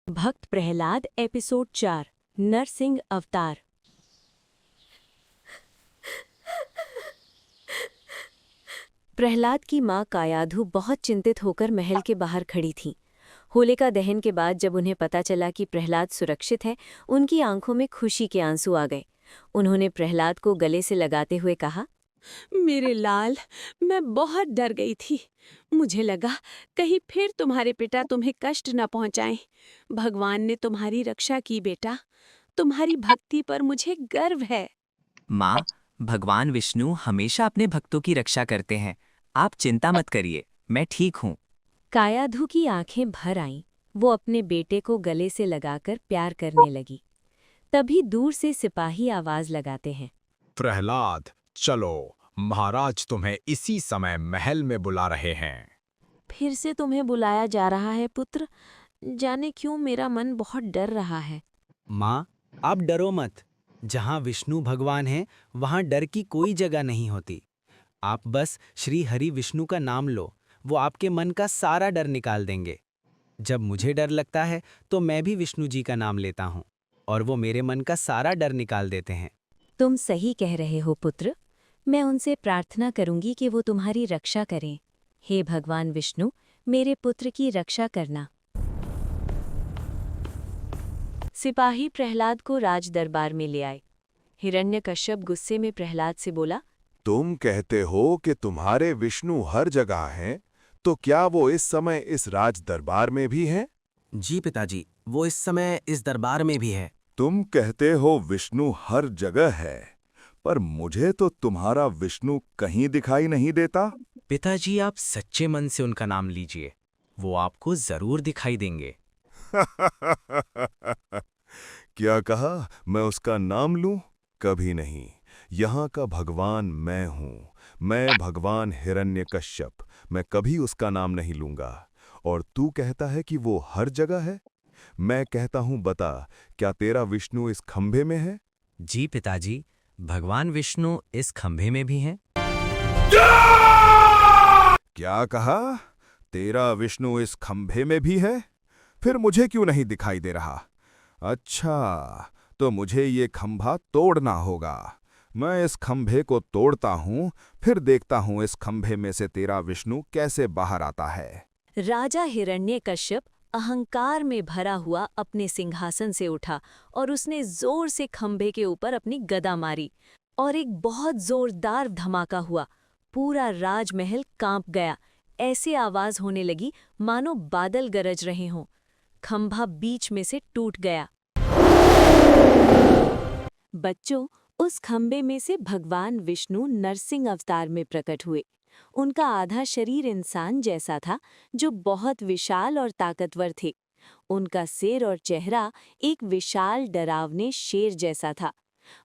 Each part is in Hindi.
भक्त प्रहलाद एपिसोड 4 नरसिंह अवतार। प्रहलाद की मां कायाधु बहुत चिंतित होकर महल के बाहर खड़ी थीं। होलिका दहन के बाद जब उन्हें पता चला कि प्रहलाद सुरक्षित है, उनकी आंखों में खुशी के आंसू आ गए। उन्होंने प्रहलाद को गले से लगाते हुए कहा, मेरे लाल, मैं बहुत डर गई थी। मुझे लगा कहीं फिर तुम्हारे पिता तुम्हें कष्ट न पहुंचाएं। भगवान ने तुम्हारी रक्षा की बेटा। तुम्हारी भक्ति पर मुझे गर्व है। माँ, भगवान विष्णु हमेशा अपने भक्तों की रक्षा करते हैं। आप चिंता मत करिए, मैं ठीक हूँ। कायाधु की आंखें भर आईं। वो अपने बेटे को गले से लगाकर प्यार करने लगी। तभी दूर से सिपाही आवाज लगाते हैं, प्रहलाद, चलो, महाराज तुम्हें इसी समय महल में बुला रहे हैं। फिर से तुम्हें बुलाया जा रहा है पुत्र। जाने क्यों मेरा मन बहुत डर रहा है। माँ, आप डरो मत। जहाँ विष्णु भगवान हैं, वहाँ डर की कोई जगह नहीं होती। आप बस श्री हरि विष्णु का नाम लो, वो आपके मन का सारा डर निकाल देंगे। जब मुझे डर लगता है तो मैं भी विष्णु जी का नाम लेता हूँ और वो मेरे मन का सारा डर निकाल देते हैं। तुम सही कह रहे हो पुत्र। मैं उनसे प्रार्थना करूंगी कि वो तुम्हारी रक्षा करें। हे भगवान विष्णु, मेरे पुत्र की रक्षा करना। सिपाही प्रहलाद को राज दरबार में ले आए। हिरण्यकश्यप गुस्से में प्रहलाद से बोला, तुम कहते हो कि तुम्हारे विष्णु हर जगह हैं, तो क्या वो इस समय इस राज दरबार में भी हैं? जी पिताजी, वो इस समय इस दरबार में भी है। तुम कहते हो विष्णु हर जगह है, पर मुझे तो तुम्हारा विष्णु कहीं दिखाई नहीं देता। पिताजी, आप सच्चे मन से उनका नाम लीजिए, वो आपको जरूर दिखाई देंगे। क्या कहा, मैं उसका नाम लूं? कभी नहीं। यहाँ का भगवान मैं हूँ। मैं भगवान हिरण्यकश्यप। मैं कभी उसका नाम नहीं लूंगा। और तू कहता है कि वो हर जगह है। मैं कहता हूँ, बता, क्या तेरा विष्णु इस खंभे में है? जी पिताजी, भगवान विष्णु इस खंभे में भी हैं। क्या कहा? तेरा विष्णु इस खंभे में भी है? फिर मुझे क्यों नहीं दिखाई दे रहा? अच्छा, तो मुझे ये खंभा तोड़ना होगा। मैं इस खंभे को तोड़ता हूँ, फिर देखता हूँ इस खंभे में से तेरा विष्णु कैसे बाहर आता है। राजा हिरण्यकश्यप अहंकार में भरा हुआ अपने सिंहासन से उठा और उसने जोर से खंभे के ऊपर अपनी गदा मारी और एक बहुत जोरदार धमाका हुआ। पूरा राजमहल कांप गया। ऐसे आवाज होने लगी मानो बादल गरज रहे हों। खंभा बीच में से टूट गया। बच्चों, उस खंभे में से भगवान विष्णु नरसिंह अवतार में प्रकट हुए। उनका आधा शरीर इंसान जैसा था, जो बहुत विशाल और ताकतवर थे। उनका सिर और चेहरा एक विशाल डरावने शेर जैसा था।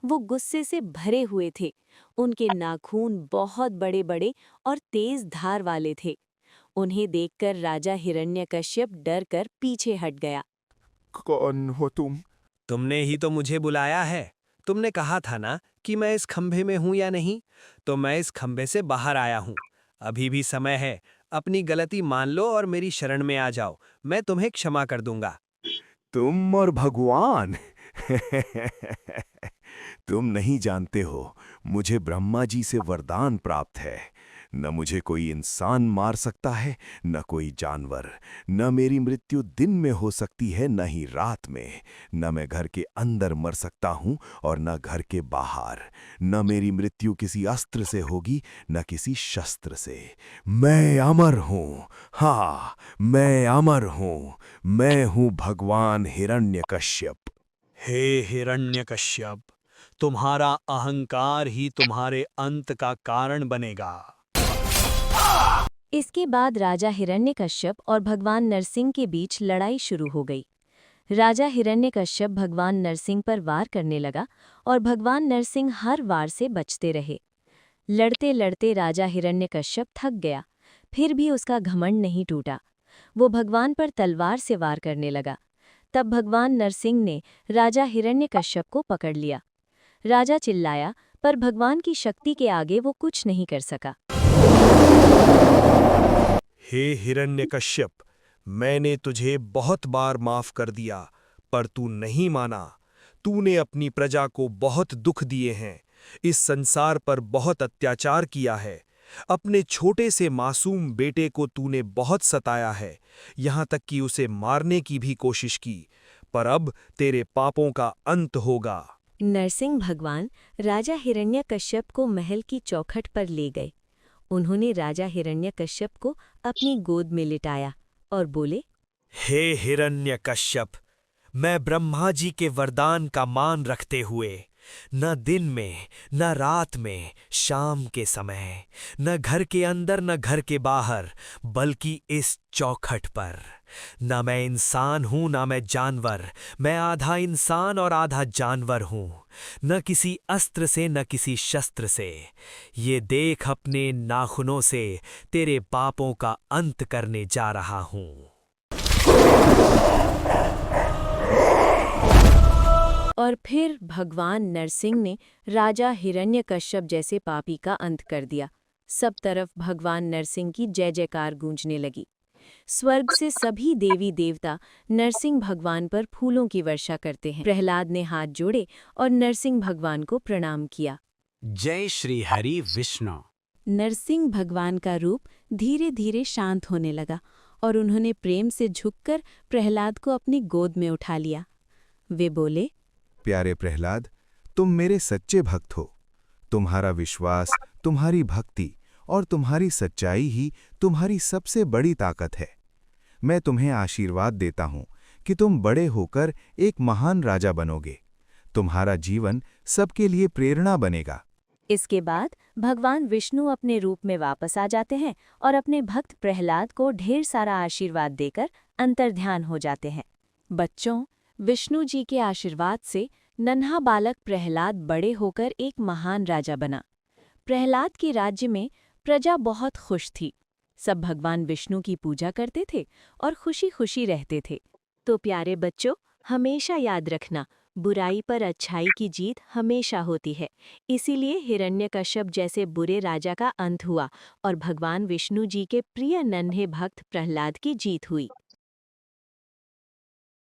वो गुस्से से भरे हुए थे। उनके नाखून बहुत बड़े-बड़े और तेज धार वाले थे। उन्हें देखकर राजा हिरण्यकश्यप डर कर पीछे हट गया। कौन हो तुम? तुमने ही तो मुझे बुलाया है। तुमने कहा था ना कि मैं इस खंभे में हूं या नहीं, तो मैं इस खंभे से बाहर आया हूं। अभी भी समय है, अपनी गलती मान लो और मेरी शरण में आ जाओ। मैं तुम्हें क्षमा कर दूंगा। तुम और भगवान? तुम नहीं जानते हो, मुझे ब्रह्मा जी से वरदान प्राप्त है। न मुझे कोई इंसान मार सकता है, न कोई जानवर। न मेरी मृत्यु दिन में हो सकती है, न ही रात में। न मैं घर के अंदर मर सकता हूँ और न घर के बाहर। न मेरी मृत्यु किसी अस्त्र से होगी, न किसी शस्त्र से। मैं अमर हूँ। हाँ, मैं अमर हूँ। मैं हूँ भगवान हिरण्यकश्यप। हे हिरण्यकश्यप, तुम्हारा अहंकार ही तुम्हारे अंत का कारण बनेगा। इसके बाद राजा हिरण्यकश्यप और भगवान नरसिंह के बीच लड़ाई शुरू हो गई। राजा हिरण्यकश्यप भगवान नरसिंह पर वार करने लगा और भगवान नरसिंह हर वार से बचते रहे। लड़ते लड़ते राजा हिरण्यकश्यप थक गया, फिर भी उसका घमंड नहीं टूटा। वो भगवान पर तलवार से वार करने लगा। तब भगवान नरसिंह ने राजा हिरण्यकश्यप को पकड़ लिया। राजा चिल्लाया, पर भगवान की शक्ति के आगे वो कुछ नहीं कर सका। हे हिरण्यकश्यप, मैंने तुझे बहुत बार माफ कर दिया, पर तू नहीं माना। तूने अपनी प्रजा को बहुत दुख दिए हैं, इस संसार पर बहुत अत्याचार किया है। अपने छोटे से मासूम बेटे को तूने बहुत सताया है, यहाँ तक कि उसे मारने की भी कोशिश की, पर अब तेरे पापों का अंत होगा। नरसिंह भगवान राजा हिरण्यकश्यप को महल की चौखट पर ले गए। उन्होंने राजा हिरण्यकश्यप को अपनी गोद में लिटाया और बोले, हे हिरण्यकश्यप, मैं ब्रह्मा जी के वरदान का मान रखते हुए न दिन में न रात में, शाम के समय, न घर के अंदर न घर के बाहर, बल्कि इस चौखट पर, न मैं इंसान हूं न मैं जानवर, मैं आधा इंसान और आधा जानवर हूं, न किसी अस्त्र से न किसी शस्त्र से। ये देख अपने नाखूनों से तेरे पापों का अंत करने जा रहा हूं। और फिर भगवान नरसिंह ने राजा हिरण्यकश्यप जैसे पापी का अंत कर दिया। सब तरफ भगवान नरसिंह की जय जयकार गूंजने लगी। स्वर्ग से सभी देवी देवता नरसिंह भगवान पर फूलों की वर्षा करते हैं। प्रहलाद ने हाथ जोड़े और नरसिंह भगवान को प्रणाम किया। जय श्री हरि विष्णु। नरसिंह भगवान का रूप धीरे धीरे शांत होने लगा और उन्होंने प्रेम से झुककर प्रहलाद को अपनी गोद में उठा लिया। वे बोले, प्यारे प्रहलाद, तुम मेरे सच्चे भक्त हो। तुम्हारा विश्वास, तुम्हारी भक्ति और तुम्हारी सच्चाई ही तुम्हारी सबसे बड़ी ताकत है। मैं तुम्हें आशीर्वाद देता हूँ कि तुम बड़े होकर एक महान राजा बनोगे। तुम्हारा जीवन सबके लिए प्रेरणा बनेगा। इसके बाद भगवान विष्णु अपने रूप में वापस आ जाते हैं और अपने भक्त प्रहलाद को ढेर सारा आशीर्वाद देकर अंतर्ध्यान हो जाते हैं। बच्चों, विष्णु जी के आशीर्वाद से नन्हा बालक प्रहलाद बड़े होकर एक महान राजा बना। प्रहलाद के राज्य में प्रजा बहुत खुश थी। सब भगवान विष्णु की पूजा करते थे और खुशी खुशी रहते थे। तो प्यारे बच्चों, हमेशा याद रखना, बुराई पर अच्छाई की जीत हमेशा होती है। इसीलिए हिरण्यकश्यप जैसे बुरे राजा का अंत हुआ और भगवान विष्णु जी के प्रिय नन्हे भक्त प्रहलाद की जीत हुई।